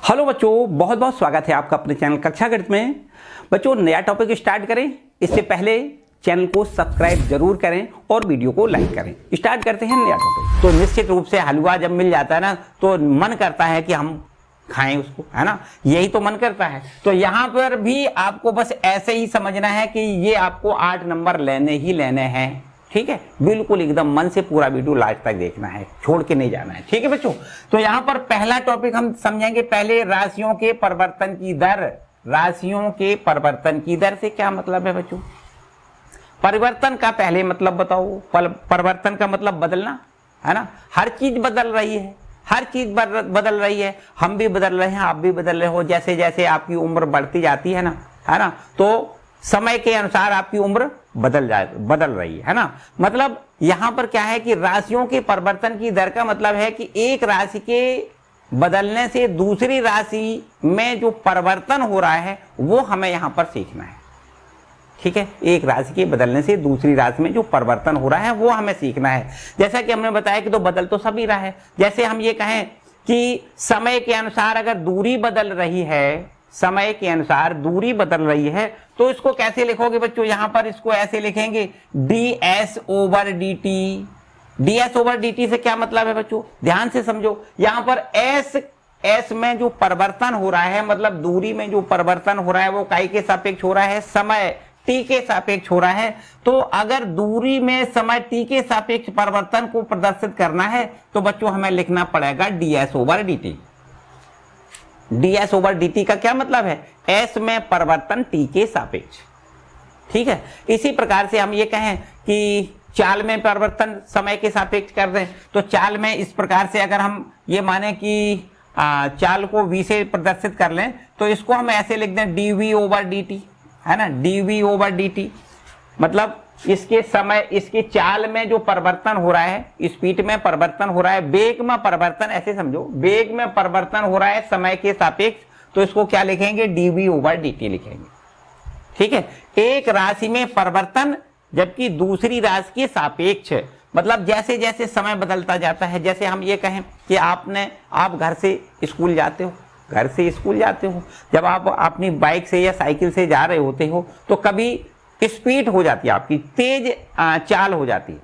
Hello बच्चों, बहुत बहुत स्वागत है आपका अपने चैनल कक्षा गणित में। बच्चों, नया टॉपिक स्टार्ट करें इससे पहले चैनल को सब्सक्राइब जरूर करें और वीडियो को लाइक करें। स्टार्ट करते हैं नया टॉपिक। तो निश्चित रूप से हलवा जब मिल जाता है ना तो मन करता है कि हम खाएं उसको, है ना, यही तो मन करता है। तो यहाँ पर भी आपको बस ऐसे ही समझना है कि ये आपको 8 नंबर लेने ही लेने हैं। ठीक है, बिल्कुल एकदम मन से पूरा वीडियो लास्ट तक देखना है, छोड़ के नहीं जाना है। ठीक है बच्चों, तो यहाँ पर पहला टॉपिक हम समझेंगे पहले राशियों के परिवर्तन की दर। राशियों के परिवर्तन की दर से क्या मतलब है बच्चों? परिवर्तन का पहले मतलब बताओ। परिवर्तन का मतलब बदलना, है ना। हर चीज बदल रही है, हर चीज बदल रही है। हम भी बदल रहे हैं, आप भी बदल रहे हो। जैसे जैसे आपकी उम्र बढ़ती जाती है ना, तो समय के अनुसार आपकी उम्र बदल रही है ना। मतलब यहां पर क्या है कि राशियों के परिवर्तन की दर का मतलब है कि एक राशि के बदलने से दूसरी राशि में जो परिवर्तन हो रहा है वो हमें यहां पर सीखना है। ठीक है, एक राशि के बदलने से दूसरी राशि में जो परिवर्तन हो रहा है वो हमें सीखना है। जैसा कि हमने बताया कि तो बदल तो सभी रहा है। जैसे हम ये कहें कि समय के अनुसार अगर दूरी बदल रही है, समय के अनुसार दूरी बदल रही है, तो इसको कैसे लिखोगे बच्चों? यहां पर इसको ऐसे लिखेंगे ds/dt। ds/dt से क्या मतलब है बच्चों? ध्यान से समझो। यहां पर s में जो परिवर्तन हो रहा है, मतलब दूरी में जो परिवर्तन हो रहा है वो काय के सापेक्ष हो रहा है? समय t के सापेक्ष हो रहा है। तो अगर दूरी में समय t के सापेक्ष परिवर्तन को प्रदर्शित करना है तो बच्चों हमें लिखना पड़ेगा ds/dt। ds/dt का क्या मतलब है? s में परिवर्तन t के सापेक्ष। ठीक है, इसी प्रकार से हम ये कहें कि चाल में परिवर्तन समय के सापेक्ष कर दें, तो चाल में इस प्रकार से अगर हम ये माने कि चाल को v से प्रदर्शित कर लें तो इसको हम ऐसे लिख दें dv/dt, है ना। dv/dt मतलब इसके समय, इसकी चाल में जो परिवर्तन हो रहा है, स्पीड में परिवर्तन हो रहा है, वेग में परिवर्तन, ऐसे समझो वेग में परिवर्तन हो रहा है समय के सापेक्ष, तो इसको क्या लिखेंगे? dv/dt लिखेंगे। ठीक है, एक राशि में परिवर्तन जबकि दूसरी राशि के सापेक्ष, मतलब जैसे जैसे समय बदलता जाता है। जैसे हम ये कहें कि आप घर से स्कूल जाते हो, जब आप अपनी बाइक से या साइकिल से जा रहे होते हो तो कभी स्पीड हो जाती है, आपकी तेज चाल हो जाती है।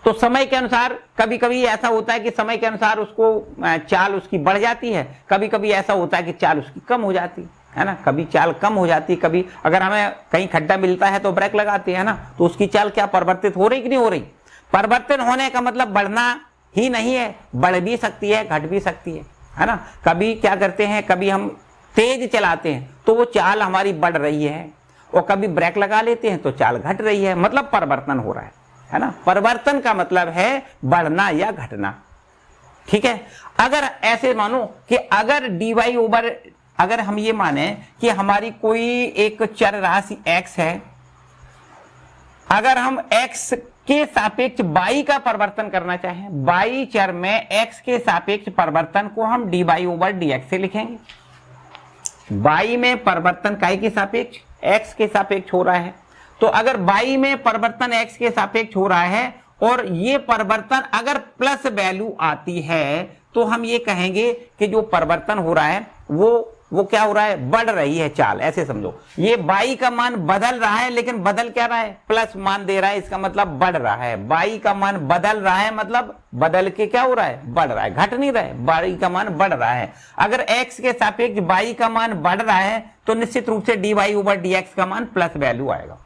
तो समय के अनुसार कभी कभी ऐसा होता है कि समय के अनुसार उसको चाल उसकी बढ़ जाती है, कभी कभी ऐसा होता है कि चाल उसकी कम हो जाती है ना। कभी चाल कम हो जाती है, कभी अगर हमें कहीं खड्डा मिलता है तो ब्रेक लगाते हैं ना, तो उसकी चाल क्या परिवर्तित हो रही कि नहीं हो रही? परिवर्तन होने का मतलब बढ़ना ही नहीं है, बढ़ भी सकती है, घट भी सकती है ना। कभी क्या करते हैं, कभी हम तेज चलाते हैं तो वो चाल हमारी बढ़ रही है, और कभी ब्रेक लगा लेते हैं तो चाल घट रही है, मतलब परिवर्तन हो रहा है ना। परिवर्तन का मतलब है बढ़ना या घटना। ठीक है, अगर ऐसे मानो कि अगर हम ये माने कि हमारी कोई एक चर राशि x है, अगर हम x के सापेक्ष y का परिवर्तन करना चाहें, y चर में x के सापेक्ष परिवर्तन को हम dy/dx से लिखेंगे। y में परिवर्तन काय के सापेक्ष? x के सापेक्ष हो रहा है। तो अगर y में परिवर्तन x के सापेक्ष हो रहा है और ये परिवर्तन अगर प्लस वैल्यू आती है तो हम ये कहेंगे कि जो परिवर्तन हो रहा है वो क्या हो रहा है? बढ़ रही है चाल, ऐसे समझो। ये y का मान बदल रहा है, लेकिन बदल क्या रहा है? प्लस मान दे रहा है, इसका मतलब बढ़ रहा है। y का मान बदल रहा है, मतलब बदल के क्या हो रहा है? बढ़ रहा है, घट नहीं रहा है, y का मान बढ़ रहा है। अगर x के सापेक्ष y का मान बढ़ रहा है तो निश्चित रूप से dy/dx का मान प्लस वैल्यू आएगा।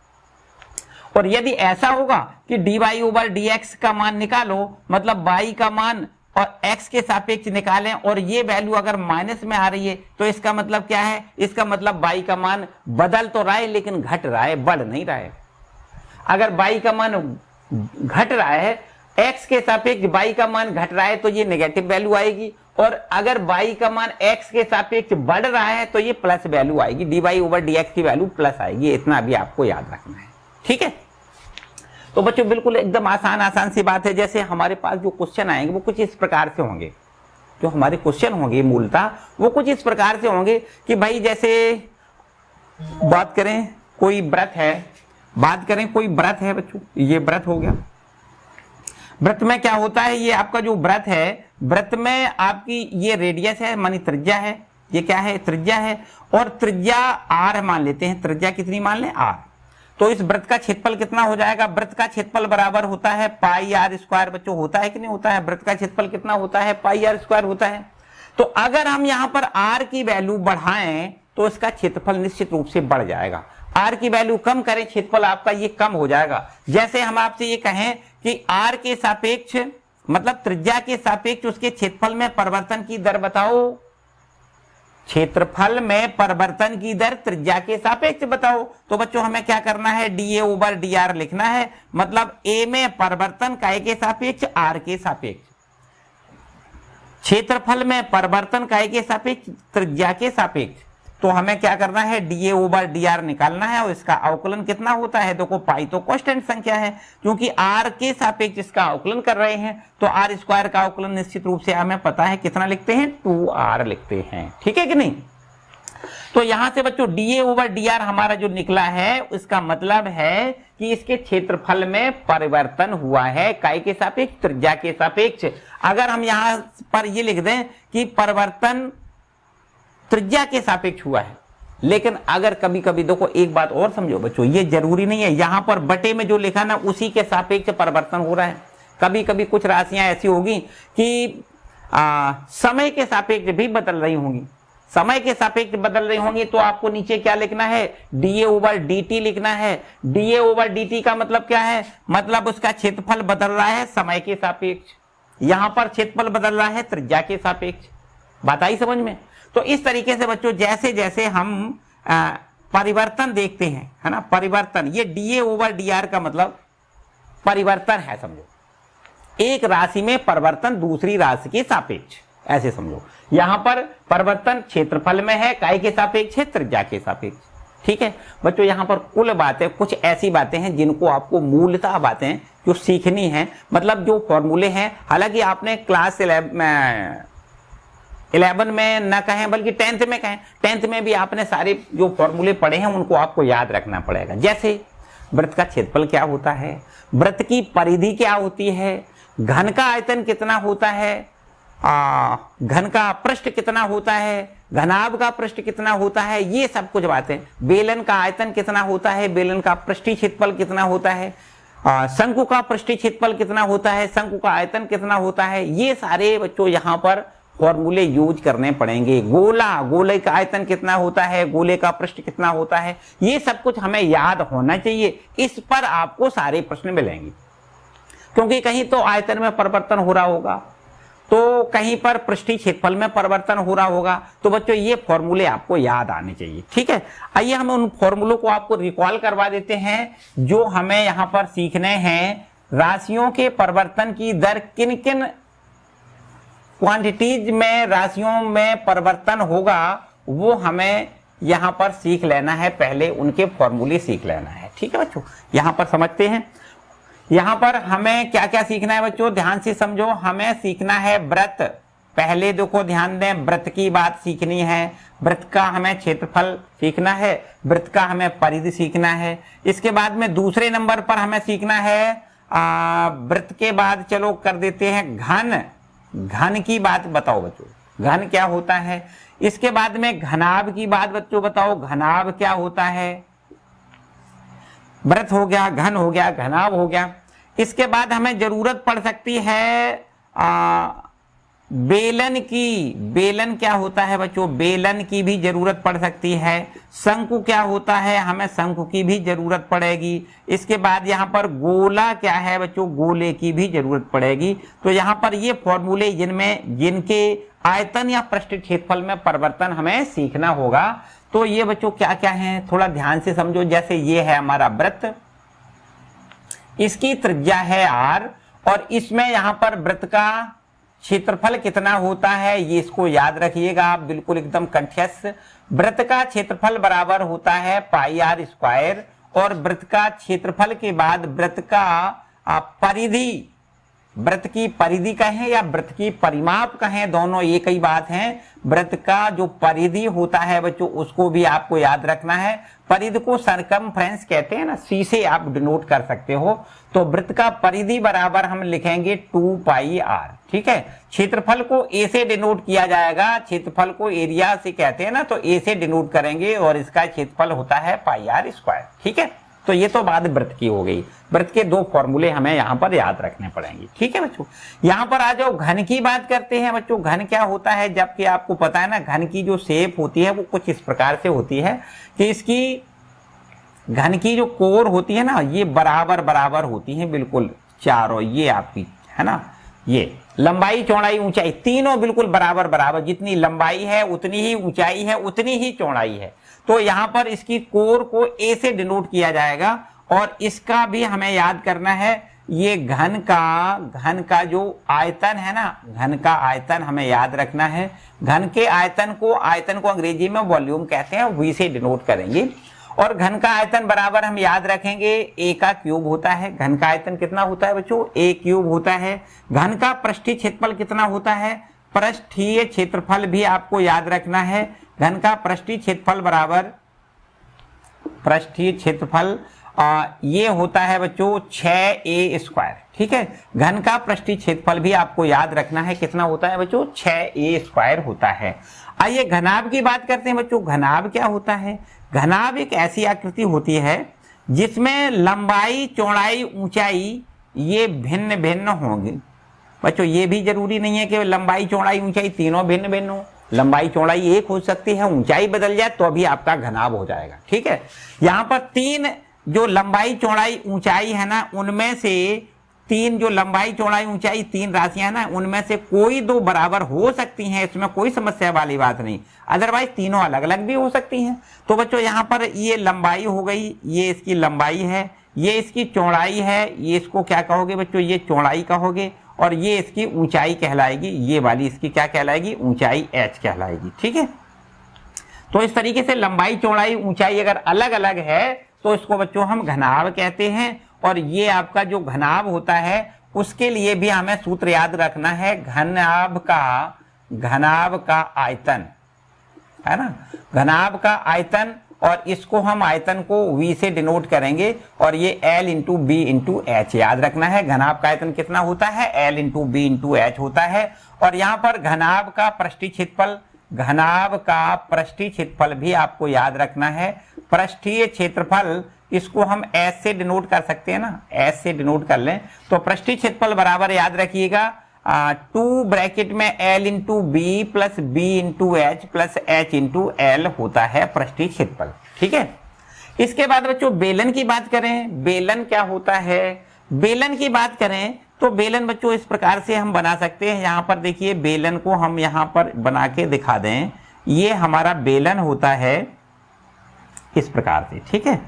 और यदि ऐसा होगा कि dy/dx का मान निकालो, मतलब y का मान और x के सापेक्ष निकालें और ये वैल्यू अगर माइनस में आ रही है तो इसका मतलब क्या है? इसका मतलब y का मान बदल तो रहा है लेकिन घट रहा है, बढ़ नहीं रहा है। अगर y का मान घट रहा है, x के सापेक्ष y का मान घट रहा है तो ये नेगेटिव वैल्यू आएगी, और अगर y का मान x के सापेक्ष बढ़ रहा है तो ये प्लस वैल्यू आएगी, dy/dx की वैल्यू प्लस आएगी। इतना भी आपको याद रखना है। ठीक है, तो बच्चों बिल्कुल एकदम आसान सी बात है। जैसे हमारे पास जो क्वेश्चन आएंगे वो कुछ इस प्रकार से होंगे, जो हमारे क्वेश्चन होंगे मूलतः वो कुछ इस प्रकार से होंगे कि भाई जैसे बात करें कोई व्रत है, बच्चों ये व्रत हो गया। व्रत में क्या होता है, ये आपका जो व्रत है, व्रत में आपकी ये रेडियस है मानी त्रिज्या है, ये क्या है, त्रिज्या है, और त्रिज्या r मान लेते हैं। त्रिज्या कितनी मान लें, r। तो इस वृत्त का क्षेत्रफल कितना हो जाएगा, वृत्त का क्षेत्रफल बराबर होता है पाई r स्क्वायर। बच्चों होता है कि नहीं होता है, वृत्त का क्षेत्रफल कितना होता है, पाई r स्क्वायर होता है। तो अगर हम यहाँ पर r की वैल्यू बढ़ाएं तो इसका क्षेत्रफल निश्चित रूप से बढ़ जाएगा। r की वैल्यू कम करें, क्षेत्रफल आपका ये कम हो जाएगा। जैसे हम आपसे ये कहें कि r के सापेक्ष मतलब त्रिज्या के सापेक्ष उसके क्षेत्रफल में परिवर्तन की दर बताओ, क्षेत्रफल में परिवर्तन की दर त्रिज्या के सापेक्ष बताओ। तो बच्चों हमें क्या करना है, dA/dr लिखना है, मतलब a में परिवर्तन काय के सापेक्ष, r के सापेक्ष, क्षेत्रफल में परिवर्तन काय के सापेक्ष, त्रिज्या के सापेक्ष। तो हमें क्या करना है, dA/dr निकालना है, और इसका अवकलन कितना होता है, देखो पाई तो कांस्टेंट संख्या है, क्योंकि r के सापेक्ष इसका अवकलन कर रहे हैं, तो r स्क्वायर का अवकलन निश्चित रूप से हमें पता है कितना लिखते हैं, 2r लिखते हैं। ठीक है कि नहीं। तो यहां से बच्चों dA/dr हमारा जो निकला है, उसका मतलब है कि इसके क्षेत्रफल में परिवर्तन हुआ है, काय के सापेक्ष, त्रिज्या के सापेक्ष। अगर हम यहां पर ये लिख दें कि परिवर्तन त्रिज्या के सापेक्ष हुआ है, लेकिन अगर कभी कभी देखो एक बात और समझो बच्चों, ये जरूरी नहीं है यहां पर बटे में जो लिखा ना उसी के सापेक्ष परिवर्तन हो रहा है। कभी कभी कुछ राशियां ऐसी होगी कि समय के सापेक्ष भी बदल रही होंगी, समय के सापेक्ष बदल रही होंगी, तो आपको नीचे क्या लिखना है, dA/dt लिखना है। dA/dt का मतलब क्या है, मतलब उसका क्षेत्रफल बदल रहा है समय के सापेक्ष, यहां पर क्षेत्रफल बदल रहा है त्रिज्या के सापेक्ष। बात आई समझ में। तो इस तरीके से बच्चों जैसे जैसे हम परिवर्तन देखते हैं, है ना, परिवर्तन, ये dA/dr का मतलब परिवर्तन है, समझो एक राशि में परिवर्तन दूसरी राशि के सापेक्ष, ऐसे समझो। यहां पर परिवर्तन क्षेत्रफल में है, काय के सापेक्ष है, त्रिज्या के सापेक्ष। ठीक है बच्चों, यहां पर कुल बातें कुछ ऐसी बातें हैं जिनको आपको मूलतः बातें जो सीखनी है, मतलब जो फॉर्मूले हैं। हालांकि आपने क्लास 11 में न कहें बल्कि 10th में कहें, 10th में भी आपने सारे जो फॉर्मूले पढ़े हैं उनको आपको याद रखना पड़ेगा। जैसे वृत्त का क्षेत्रफल क्या होता है, वृत्त की परिधि क्या होती है, घन का आयतन कितना होता है, घन का पृष्ठ कितना होता है, घनाभ का पृष्ठ कितना होता है, ये सब कुछ बातें। बेलन का आयतन कितना होता है, बेलन का पृष्ठीय क्षेत्रफल कितना होता है, शंकु का पृष्ठीय क्षेत्रफल कितना होता है, शंकु का आयतन कितना होता है, ये सारे बच्चों यहाँ पर फॉर्मूले यूज करने पड़ेंगे। गोले का आयतन कितना होता है, गोले का पृष्ठ कितना होता है, ये सब कुछ हमें याद होना चाहिए। इस पर आपको सारे प्रश्न मिलेंगे, क्योंकि कहीं तो आयतन में परिवर्तन हो रहा होगा, तो कहीं पर पृष्ठीय क्षेत्रफल में परिवर्तन हो रहा होगा। तो बच्चों ये फॉर्मूले आपको याद आने चाहिए। ठीक है, आइए हम उन फॉर्मूलों को आपको रिकॉल करवा देते हैं जो हमें यहाँ पर सीखने हैं। राशियों के परिवर्तन की दर किन किन क्वांटिटीज में राशियों में परिवर्तन होगा, वो हमें यहां पर सीख लेना है, पहले उनके फॉर्मूले सीख लेना है। ठीक है बच्चों, यहां पर समझते हैं। यहां पर हमें क्या क्या सीखना है बच्चों, ध्यान से समझो। हमें सीखना है वृत्त, पहले देखो ध्यान दें, वृत्त की बात सीखनी है, वृत्त का हमें क्षेत्रफल सीखना है, वृत्त का हमें परिधि सीखना है। इसके बाद में दूसरे नंबर पर हमें सीखना है वृत्त के बाद चलो कर देते हैं घन की बात बताओ बच्चों, घन क्या होता है। इसके बाद में घनाभ की बात बच्चों बताओ, घनाभ क्या होता है। वृत्त हो गया, घन हो गया, घनाभ हो गया। इसके बाद हमें जरूरत पड़ सकती है बेलन की, बेलन क्या होता है बच्चों, बेलन की भी जरूरत पड़ सकती है। शंकु क्या होता है, हमें शंकु की भी जरूरत पड़ेगी। इसके बाद यहाँ पर गोला क्या है बच्चों, गोले की भी जरूरत पड़ेगी। तो यहाँ पर ये फॉर्मूले जिनके आयतन या पृष्ठीय क्षेत्रफल में परिवर्तन हमें सीखना होगा। तो ये बच्चों क्या क्या है, थोड़ा ध्यान से समझो। जैसे ये है हमारा वृत्त, इसकी त्रिज्या है r, और इसमें यहाँ पर वृत्त का क्षेत्रफल कितना होता है, ये इसको याद रखिएगा आप, बिल्कुल एकदम कंठ्यस। वृत्त का क्षेत्रफल बराबर होता है पाई r स्क्वायर, और वृत्त का क्षेत्रफल के बाद वृत्त का परिधि वृत्त की परिधि कहें या वृत्त की परिमाप कहें, दोनों एक ही बात है। वृत्त का जो परिधि होता है बच्चों उसको भी आपको याद रखना है। परिधि को सरकमफ्रेंस कहते हैं ना, सी से आप डिनोट कर सकते हो। तो वृत्त का परिधि बराबर हम लिखेंगे 2 पाई r, ठीक है। क्षेत्रफल को a से डिनोट किया जाएगा, क्षेत्रफल को एरिया से कहते हैं ना, तो a से डिनोट करेंगे और इसका क्षेत्रफल होता है पाई r स्क्वायर, ठीक है। तो ये तो बात वृत्त की हो गई। वृत्त के दो फॉर्मूले हमें यहाँ पर याद रखने पड़ेंगे, ठीक है बच्चों। यहाँ पर आ जाओ, घन की बात करते हैं बच्चों। घन क्या होता है, जबकि आपको पता है ना, घन की जो शेप होती है वो कुछ इस प्रकार से होती है कि इसकी घन की जो कोर होती है ना, ये बराबर बराबर होती है बिल्कुल चारों, ये आपकी है ना, ये लंबाई चौड़ाई ऊंचाई तीनों बिल्कुल बराबर बराबर, जितनी लंबाई है उतनी ही ऊंचाई है, उतनी ही चौड़ाई है। तो यहाँ पर इसकी कोर को a से डिनोट किया जाएगा और इसका भी हमें याद करना है। ये घन का जो आयतन है ना, घन का आयतन हमें याद रखना है। घन के आयतन को अंग्रेजी में वॉल्यूम कहते हैं, v से डिनोट करेंगे। और घन का आयतन बराबर हम याद रखेंगे a का क्यूब होता है। घन का आयतन कितना होता है बच्चों, a क्यूब होता है। घन का पृष्ठीय क्षेत्रफल कितना होता है, पृष्ठीय क्षेत्रफल भी आपको याद रखना है। घन का पृष्ठीय क्षेत्रफल बराबर पृष्ठीय क्षेत्रफल ये होता है बच्चों 6a स्क्वायर, ठीक है। घन का पृष्ठीय क्षेत्रफल भी आपको याद रखना है, कितना होता है बच्चों, 6a स्क्वायर होता है। आइए घनाभ की बात करते हैं बच्चों। घनाभ क्या होता है, घनाभ एक ऐसी आकृति होती है जिसमें लंबाई चौड़ाई ऊंचाई ये भिन्न भिन्न होंगे बच्चों। ये भी जरूरी नहीं है कि लंबाई चौड़ाई ऊंचाई तीनों भिन्न भिन्न हो, लंबाई चौड़ाई एक हो सकती है, ऊंचाई बदल जाए तो भी आपका घनाभ हो जाएगा, ठीक है। यहाँ पर तीन जो लंबाई चौड़ाई ऊंचाई है ना, उनमें से तीन जो लंबाई चौड़ाई ऊंचाई तीन राशियां ना, उनमें से कोई दो बराबर हो सकती हैं, इसमें कोई समस्या वाली बात नहीं। अदरवाइज तीनों अलग अलग भी हो सकती हैं। तो बच्चों यहाँ पर ये लंबाई हो गई, ये इसकी लंबाई है, ये इसकी चौड़ाई है, ये इसको क्या कहोगे बच्चों, ये चौड़ाई कहोगे। और ये इसकी ऊंचाई कहलाएगी, ये वाली इसकी क्या कहलाएगी, ऊंचाई h कहलाएगी, ठीक है। तो इस तरीके से लंबाई चौड़ाई ऊंचाई अगर अलग अलग है तो इसको बच्चों हम घनाभ कहते हैं। और ये आपका जो घनाभ होता है उसके लिए भी हमें सूत्र याद रखना है, घनाभ का आयतन है ना, घनाभ का आयतन। और इसको हम आयतन को v से डिनोट करेंगे और ये L into B into H याद रखना है। घनाभ का आयतन कितना होता है, L into B into H होता है। और यहाँ पर घनाभ का पृष्ठीय क्षेत्रफल भी आपको याद रखना है। पृष्ठीय क्षेत्रफल इसको हम S से डिनोट कर सकते हैं ना, S से डिनोट कर लें तो पृष्ठीय क्षेत्रफल बराबर याद रखिएगा 2 ब्रैकेट में L into B plus B into H plus H into L होता है पृष्ठीय क्षेत्रफल, ठीक है। इसके बाद बच्चों बेलन की बात करें, बेलन क्या होता है, बेलन की बात करें तो बेलन बच्चों इस प्रकार से हम बना सकते हैं। यहाँ पर देखिए बेलन को हम यहाँ पर बना के दिखा दें, ये हमारा बेलन होता है इस प्रकार से, ठीक है।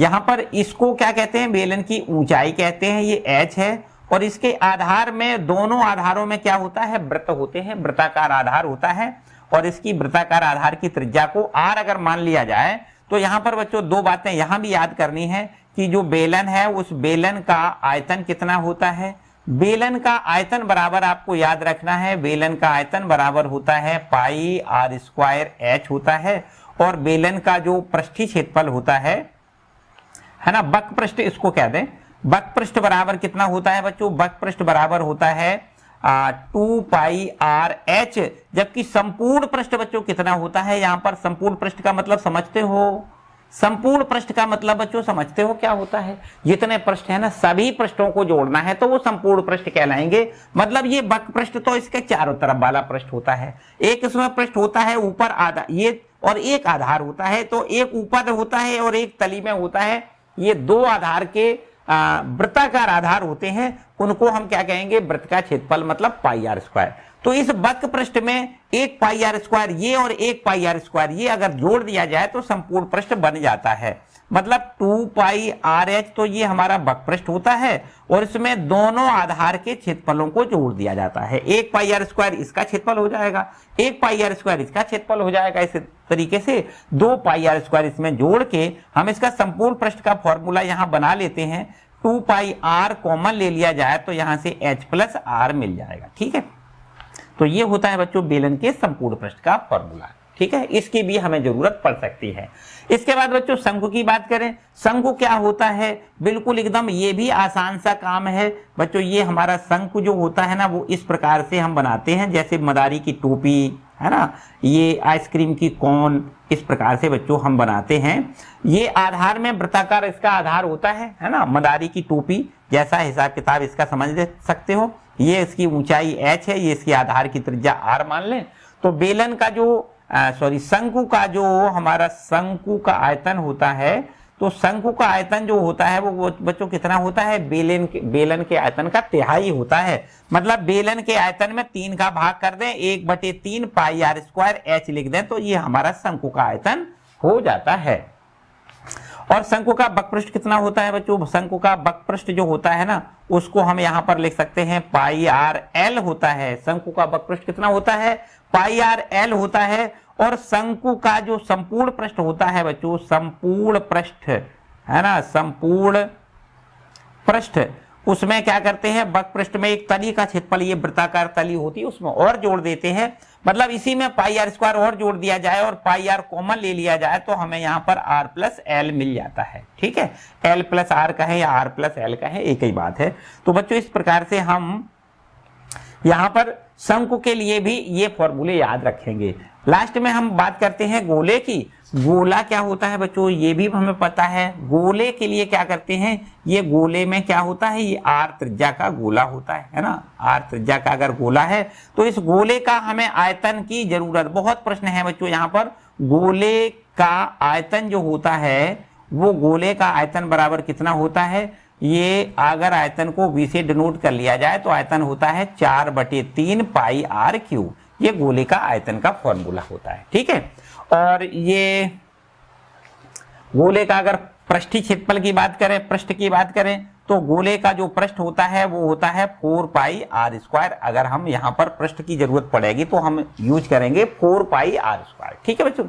यहाँ पर इसको क्या कहते हैं, बेलन की ऊंचाई कहते हैं, ये h है। और इसके आधार में, दोनों आधारों में क्या होता है, वृत्त होते हैं, वृत्ताकार आधार होता है। और इसकी वृत्ताकार आधार की त्रिज्या को r अगर मान लिया जाए तो यहाँ पर बच्चों दो बातें यहाँ भी याद करनी है कि जो बेलन है उस बेलन का आयतन कितना होता है। बेलन का आयतन बराबर आपको याद रखना है, बेलन का आयतन बराबर होता है पाई r स्क्वायर h होता है। और बेलन का जो पृष्ठीय क्षेत्रफल होता है ना, बक पृष्ठ इसको कह दें, बक पृष्ठ बराबर कितना होता है बच्चों, बक पृष्ठ बराबर होता है 2 पाई r h। जबकि संपूर्ण पृष्ठ बच्चों कितना होता है, यहाँ पर संपूर्ण पृष्ठ का मतलब समझते हो, संपूर्ण पृष्ठ का मतलब बच्चों समझते हो क्या होता है, जितने पृष्ठ है ना सभी पृष्ठों को जोड़ना है तो वो संपूर्ण पृष्ठ कहलाएंगे। मतलब ये बक पृष्ठ तो इसके चारों तरफ वाला पृष्ठ होता है, एक इसमें पृष्ठ होता है ऊपर आधा ये, और एक आधार होता है, तो एक ऊपर होता है और एक तली में होता है। ये दो आधार के वृत्ताकार आधार होते हैं, उनको हम क्या कहेंगे, वृत्त का क्षेत्रफल मतलब पाई r स्क्वायर। तो इस बक पृष्ठ में एक पाई r स्क्वायर ये और एक पाई r स्क्वायर ये अगर जोड़ दिया जाए तो संपूर्ण पृष्ठ बन जाता है। मतलब 2 पाई r h तो ये हमारा बक पृष्ठ होता है और इसमें दोनों आधार के क्षेत्रफलों को जोड़ दिया जाता है। एक पाई r स्क्वायर इसका क्षेत्रफल हो जाएगा, एक पाई r स्क्वायर इसका क्षेत्रफल हो जाएगा। इस तरीके से 2 पाई r स्क्वायर इसमें जोड़ के हम इसका संपूर्ण पृष्ठ का फॉर्मूला यहाँ बना लेते हैं। 2 पाई आर कॉमन ले लिया जाए तो यहां से h प्लस आर मिल जाएगा। ठीक है, तो ये होता है बच्चों बेलन के संपूर्ण पृष्ठ का फॉर्मूला। ठीक है, इसकी भी हमें जरूरत पड़ सकती है। इसके बाद बच्चों शंकु की बात करें, शंकु क्या होता है, बिल्कुल एकदम ये भी आसान सा काम है बच्चों। ये हमारा शंकु जो होता है ना वो इस प्रकार से हम बनाते हैं, जैसे मदारी की टोपी है ना, ये आइसक्रीम की कोन, इस प्रकार से बच्चों हम बनाते हैं। ये आधार में वृत्ताकार इसका आधार होता है ना, मदारी की टोपी जैसा हिसाब किताब इसका समझ सकते हो। ये इसकी ऊंचाई h है, ये इसकी आधार की त्रिज्या r मान लें। तो बेलन का जो शंकु का जो हमारा शंकु का आयतन होता है, तो शंकु का आयतन जो होता है वो बच्चों कितना होता है, बेलन के आयतन का तिहाई होता है। मतलब बेलन के आयतन में 3 का भाग कर दें, 1/3 पाई आर स्क्वायर h लिख दें, तो ये हमारा शंकु का आयतन हो जाता है। और शंकु का वक्रपृष्ठ कितना होता है बच्चों, शंकु का वक्रपृष्ठ जो होता है ना उसको हम यहाँ पर लिख सकते हैं पाई आर एल होता है। शंकु का वक्रपृष्ठ कितना होता है, पाई आर एल होता है। और शंकु का जो संपूर्ण पृष्ठ होता है बच्चों, संपूर्ण पृष्ठ है ना, संपूर्ण पृष्ठ, उसमें क्या करते हैं, वक्रपृष्ठ में एक तली का क्षेत्रफल, ये वृत्ताकार तली होती है, उसमें और जोड़ देते हैं। मतलब इसी में पाई आर स्क्वायर और जोड़ दिया जाए और पाई आर कॉमन ले लिया जाए तो हमें यहाँ पर आर प्लस एल मिल जाता है। ठीक है, एल प्लस आर कहें या आर प्लस एल कहें एक ही बात है। तो बच्चों इस प्रकार से हम यहाँ पर शंकु के लिए भी ये फॉर्मूले याद रखेंगे। लास्ट में हम बात करते हैं गोले की। गोला क्या होता है बच्चों, ये भी हमें पता है। गोले के लिए क्या करते हैं, ये गोले में क्या होता है, ये आर त्रिज्या का गोला होता है ना, आर त्रिज्या का अगर गोला है तो इस गोले का हमें आयतन की जरूरत, बहुत प्रश्न है बच्चों यहाँ पर। गोले का आयतन जो होता है वो गोले का आयतन बराबर कितना होता है, ये अगर आयतन को v से डिनोट कर लिया जाए तो आयतन होता है 4/3 पाई आर क्यूब। ये गोले का आयतन का फॉर्मूला होता है। ठीक है, और ये गोले का अगर पृष्ठीय क्षेत्रफल की बात करें, पृष्ठ की बात करें, तो गोले का जो पृष्ठ होता है वो होता है 4 पाई आर स्क्वायर। अगर हम यहाँ पर पृष्ठ की जरूरत पड़ेगी तो हम यूज करेंगे 4 पाई आर स्क्वायर। ठीक है बच्चों,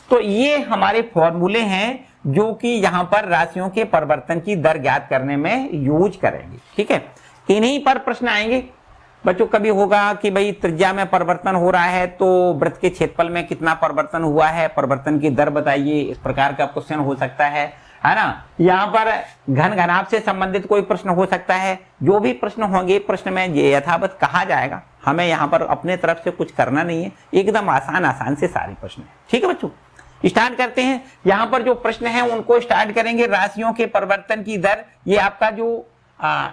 तो ये हमारे फॉर्मूले हैं जो कि यहाँ पर राशियों के परिवर्तन की दर ज्ञात करने में यूज करेंगे। ठीक है, इन्हीं पर प्रश्न आएंगे बच्चों। कभी होगा कि भाई त्रिज्या में परिवर्तन हो रहा है तो वृत्त के क्षेत्रफल में कितना परिवर्तन हुआ है, परिवर्तन की दर बताइए, इस प्रकार का क्वेश्चन हो सकता है ना। यहाँ पर घन घनाभ से संबंधित कोई प्रश्न हो सकता है। जो भी प्रश्न होंगे प्रश्न में ये यथावत कहा जाएगा, हमें यहाँ पर अपने तरफ से कुछ करना नहीं है, एकदम आसान से सारे प्रश्न है। ठीक है बच्चों, स्टार्ट करते हैं। यहाँ पर जो प्रश्न है उनको स्टार्ट करेंगे। राशियों के परिवर्तन की दर, ये आपका जो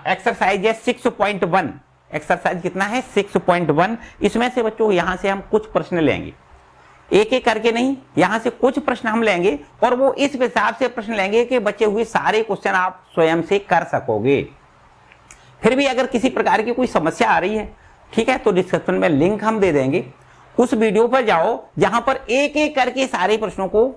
एक्सरसाइज है 6.1, एक्सरसाइज कितना है 6.1। इसमें से बच्चों यहाँ से हम कुछ प्रश्न लेंगे, एक एक करके नहीं, यहाँ से कुछ प्रश्न हम लेंगे और वो इस हिसाब से प्रश्न लेंगे कि बचे हुए सारे क्वेश्चन आप स्वयं से कर सकोगे। फिर भी अगर किसी प्रकार की कोई समस्या आ रही है, ठीक है, तो डिस्क्रिप्शन में लिंक हम दे देंगे, उस वीडियो पर जाओ जहां पर एक एक करके सारे प्रश्नों को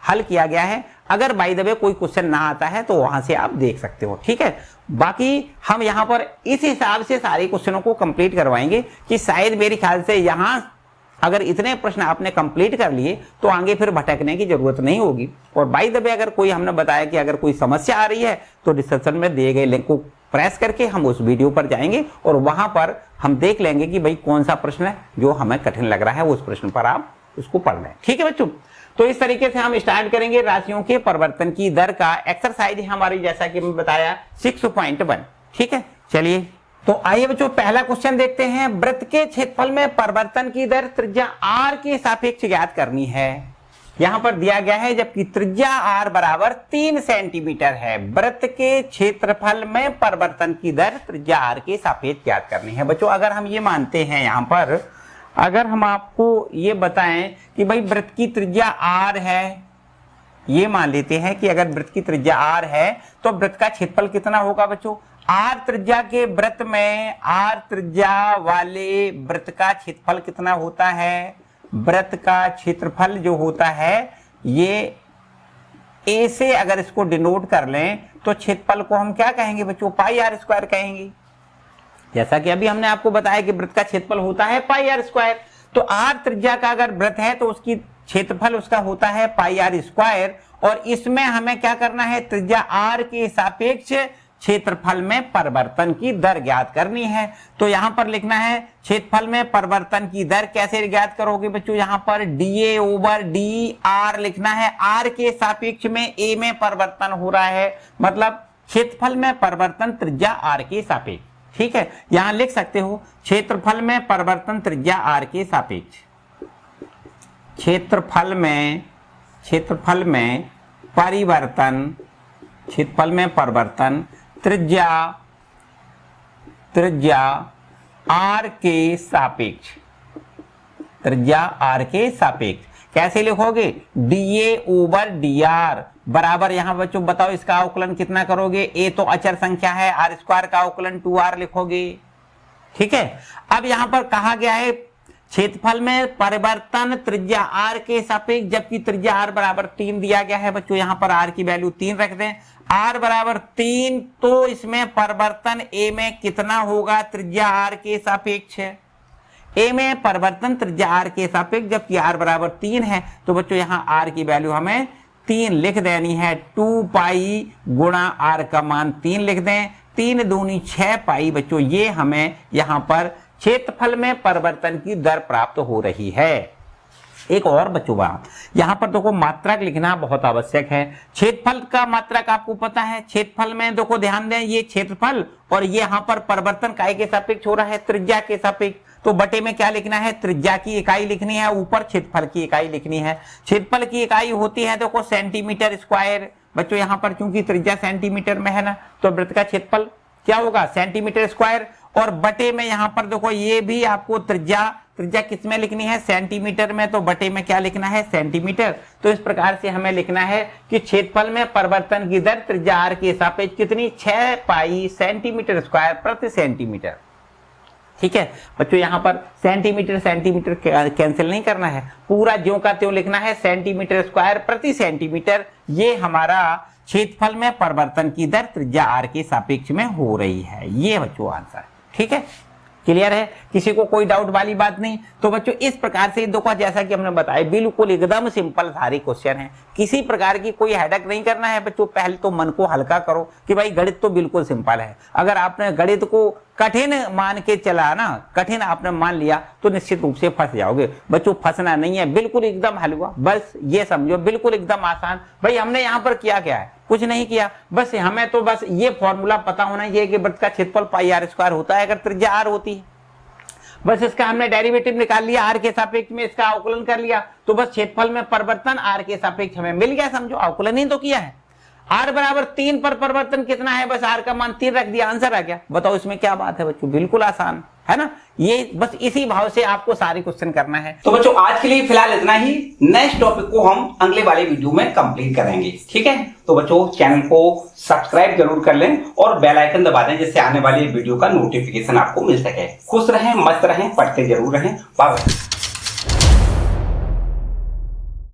हल किया गया है। अगर बाय द वे कोई क्वेश्चन ना आता है तो वहां से आप देख सकते हो। ठीक है, बाकी हम यहां पर इस हिसाब से सारे क्वेश्चनों को कंप्लीट करवाएंगे कि शायद मेरे ख्याल से यहां अगर इतने प्रश्न आपने कंप्लीट कर लिए तो आगे फिर भटकने की जरूरत नहीं होगी। और बाय द वे अगर कोई हमने बताया कि अगर कोई समस्या आ रही है तो डिस्क्रिप्शन में दिए गए लिंक को प्रेस करके हम उस वीडियो पर जाएंगे और वहां पर हम देख लेंगे कि भाई कौन सा प्रश्न है जो हमें कठिन लग रहा है, उस प्रश्न पर आप उसको पढ़ लें। ठीक है बच्चों, तो इस तरीके से हम स्टार्ट करेंगे राशियों के परिवर्तन की दर का एक्सरसाइज हमारी, जैसा कि मैं बताया 6.1। ठीक है, चलिए तो आइए बच्चों पहला क्वेश्चन देखते हैं। वृत्त के क्षेत्रफल में परिवर्तन की दर त्रिज्या r के सापेक्ष ज्ञात करनी है। यहां पर दिया गया है जबकि त्रिज्या r बराबर 3 सेंटीमीटर है। वृत्त के क्षेत्रफल में परिवर्तन की दर त्रिज्या r के सापेक्ष ज्ञात करनी है। बच्चों अगर हम ये मानते हैं, यहां पर अगर हम आपको ये बताएं कि भाई वृत्त की त्रिज्या r है, ये मान लेते हैं कि अगर वृत्त की त्रिज्या r है तो वृत्त का क्षेत्रफल कितना होगा बच्चों, r त्रिज्या के वृत्त में r त्रिज्या वाले वृत्त का क्षेत्रफल कितना होता है, वृत्त का क्षेत्रफल जो होता है ये a से अगर इसको डिनोट कर लें तो क्षेत्रफल को हम क्या कहेंगे बच्चों, पाई आर स्क्वायर कहेंगे। जैसा कि अभी हमने आपको बताया कि वृत्त का क्षेत्रफल होता है पाई आर स्क्वायर, तो r त्रिज्या का अगर वृत्त है तो उसकी क्षेत्रफल उसका होता है पाई आर स्क्वायर। और इसमें हमें क्या करना है, त्रिज्या r के सापेक्ष क्षेत्रफल में परिवर्तन की दर ज्ञात करनी है। तो यहां पर लिखना है क्षेत्रफल में परिवर्तन की दर कैसे ज्ञात करोगे बच्चों, यहां पर dA ओवर dr लिखना है। r के सापेक्ष में a में परिवर्तन हो रहा है, मतलब क्षेत्रफल में परिवर्तन त्रिज्या r के सापेक्ष। ठीक है, यहां लिख सकते हो क्षेत्रफल में परिवर्तन त्रिज्या r के सापेक्ष। क्षेत्रफल में परिवर्तन त्रिज्या r के सापेक्ष, कैसे लिखोगे, dA ओवर dr बराबर, यहां बच्चों बताओ इसका अवकलन कितना करोगे, a तो अचर संख्या है, r स्क्वायर का अवकलन 2r लिखोगे। ठीक है, अब यहां पर कहा गया है क्षेत्रफल में परिवर्तन त्रिज्या r के सापेक्ष, जबकि त्रिज्या r बराबर 3 दिया गया है बच्चों, यहां पर r की वैल्यू 3 रख दें। r बराबर 3, तो इसमें परिवर्तन a में कितना होगा, त्रिज्या r के सापेक्ष है। a में परिवर्तन त्रिज्या r के सापेक्ष, जबकि r बराबर 3 है, तो बच्चों यहां r की वैल्यू हमें 3 लिख देनी है। 2 पाई गुणा r का मान 3 लिख दें, 3 दूनी 6 पाई बच्चों, ये हमें यहां पर क्षेत्रफल में परिवर्तन की दर प्राप्त हो रही है। एक और बच्चों बात, यहां पर देखो मात्रक लिखना बहुत आवश्यक है। क्षेत्रफल का मात्रक आपको पता है, क्षेत्रफल में देखो ध्यान दें, ये क्षेत्रफल और ये यहां पर परिवर्तन काय के सापेक्ष हो रहा है, त्रिज्या के सापेक्ष। तो बटे में क्या लिखना है, त्रिज्या की इकाई लिखनी है, ऊपर क्षेत्रफल की इकाई लिखनी है। क्षेत्रफल की इकाई होती है देखो सेंटीमीटर स्क्वायर बच्चों, यहां पर चूंकि त्रिज्या सेंटीमीटर में है ना, तो वृत्त का क्षेत्रफल क्या होगा, सेंटीमीटर स्क्वायर। और बटे में यहां पर देखो ये भी आपको त्रिज्या किस में लिखनी है, सेंटीमीटर में, तो बटे में क्या लिखना है, सेंटीमीटर। तो इस प्रकार से हमें लिखना है कि क्षेत्रफल में परिवर्तन की दर त्रिज्या r के सापेक्ष कितनी, 6 पाई सेंटीमीटर स्क्वायर प्रति सेंटीमीटर। ठीक है बच्चों, यहां पर सेंटीमीटर कैंसिल नहीं करना है, पूरा ज्यों का त्यों लिखना है, सेंटीमीटर स्क्वायर प्रति सेंटीमीटर। ये हमारा क्षेत्रफल में परिवर्तन की दर त्रिज्या r के सापेक्ष में हो रही है, ये बच्चों आंसर। ठीक है, क्लियर है, किसी को कोई डाउट वाली बात नहीं। तो बच्चों इस प्रकार से देखो, जैसा कि हमने बताया बिल्कुल एकदम सिंपल सारे क्वेश्चन है, किसी प्रकार की कोई हेडेक नहीं करना है बच्चों। पहले तो मन को हल्का करो कि भाई गणित तो बिल्कुल सिंपल है। अगर आपने गणित को कठिन मान के चला ना, कठिन आपने मान लिया, तो निश्चित रूप से फंस जाओगे बच्चों। फंसना नहीं है, बिल्कुल एकदम हलवा, बस ये समझो बिल्कुल एकदम आसान। भाई हमने यहाँ पर किया क्या है, कुछ नहीं किया, बस हमें तो बस ये फॉर्मूला पता होना चाहिए कि वृत्त का क्षेत्रफल पाई r स्क्वायर होता है अगर त्रिज्या r होती है। बस इसका हमने डेरिवेटिव निकाल लिया, r के सापेक्ष में इसका अवकलन कर लिया, तो बस क्षेत्रफल में परिवर्तन r के सापेक्ष हमें मिल गया, समझो अवकलन ही तो किया है। r बराबर 3 पर परिवर्तन कितना है, बस r का मान 3 रख दिया, आंसर आ गया। बताओ इसमें क्या बात है बच्चों, बिल्कुल आसान है ना। ये बस इसी भाव से आपको सारे क्वेश्चन करना है। तो बच्चों आज के लिए फिलहाल इतना ही, नेक्स्ट टॉपिक को हम अगले वाले वीडियो में कंप्लीट करेंगे। ठीक है, तो बच्चों चैनल को सब्सक्राइब जरूर कर लें और बेल आइकन दबा दें, जिससे आने वाली वीडियो का नोटिफिकेशन आपको मिल सके। खुश रहें, मस्त रहें, पढ़ते जरूर रहें। Bye bye.